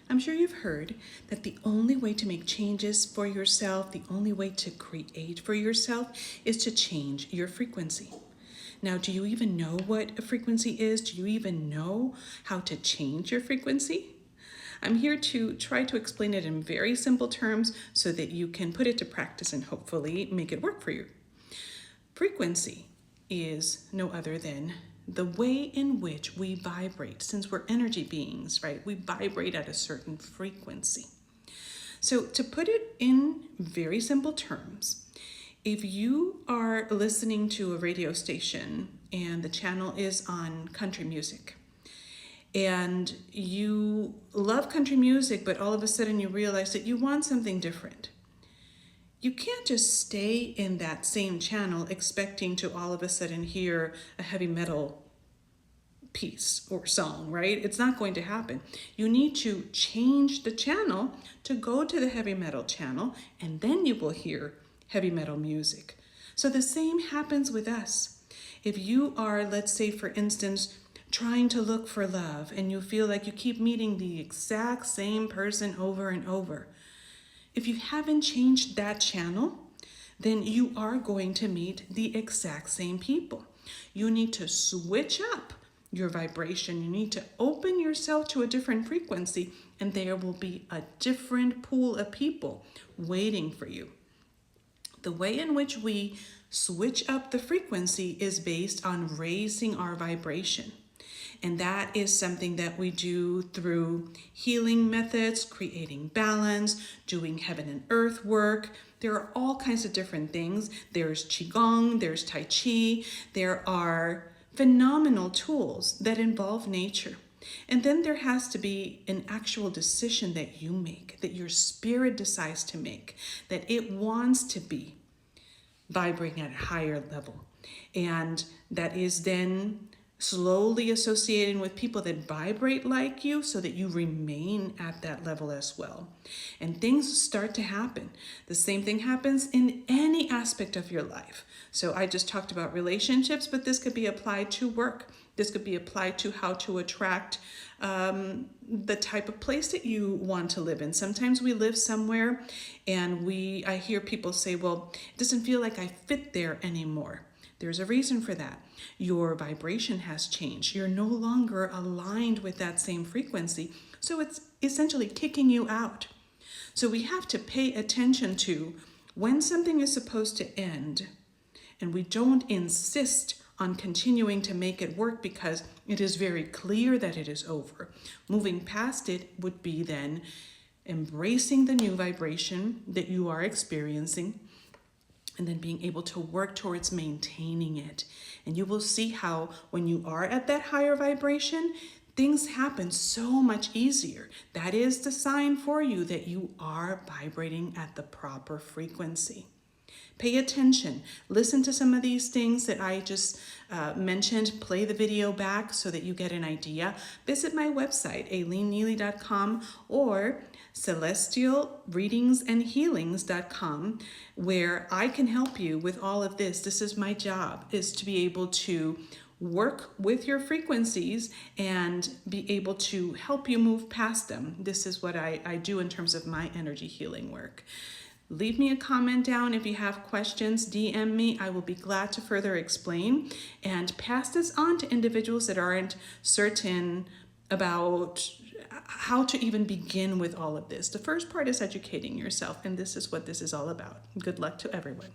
I'm sure you've heard that the only way to make changes for yourself, the only way to create for yourself, is to change your frequency. Now, do you even know what a frequency is? Do you even know how to change your frequency? I'm here to try to explain it in very simple terms so that you can put it to practice and hopefully make it work for you. Frequency is no other than the way in which we vibrate. Since we're energy beings, right? We vibrate at a certain frequency. So to put it in very simple terms, if you are listening to a radio station and the channel is on country music, and you love country music, but all of a sudden you realize that you want something different, you can't just stay in that same channel expecting to all of a sudden hear a heavy metal piece or song, right? It's not going to happen. You need to change the channel to go to the heavy metal channel, and then you will hear heavy metal music. So the same happens with us. If you are, let's say for instance, trying to look for love and you feel like you keep meeting the exact same person over and over, if you haven't changed that channel, then you are going to meet the exact same people. You need to switch up your vibration. You need to open yourself to a different frequency, and there will be a different pool of people waiting for you. The way in which we switch up the frequency is based on raising our vibration. And that is something that we do through healing methods, creating balance, doing heaven and earth work. There are all kinds of different things. There's Qigong, there's Tai Chi. There are phenomenal tools that involve nature. And then there has to be an actual decision that you make, that your spirit decides to make, that it wants to be vibrating at a higher level. And that is then slowly associating with people that vibrate like you so that you remain at that level as well. And things start to happen. The same thing happens in any aspect of your life. So I just talked about relationships, but this could be applied to work. This could be applied to how to attract the type of place that you want to live in. Sometimes we live somewhere and I hear people say, well, it doesn't feel like I fit there anymore. There's a reason for that. Your vibration has changed. You're no longer aligned with that same frequency. So it's essentially kicking you out. So we have to pay attention to when something is supposed to end, and we don't insist on continuing to make it work because it is very clear that it is over. Moving past it would be then embracing the new vibration that you are experiencing, and then being able to work towards maintaining it. And you will see how when you are at that higher vibration, things happen so much easier. That is the sign for you that you are vibrating at the proper frequency. Pay attention. Listen to some of these things that I just mentioned. Play the video back so that you get an idea. Visit my website, AileenNeely.com, or celestialreadingsandhealings.com, where I can help you with all of this. This is my job, is to be able to work with your frequencies and be able to help you move past them. This is what I do in terms of my energy healing work. Leave me a comment down if you have questions. DM me. I will be glad to further explain and pass this on to individuals that aren't certain about how to even begin with all of this. The first part is educating yourself, and this is what this is all about. Good luck to everyone.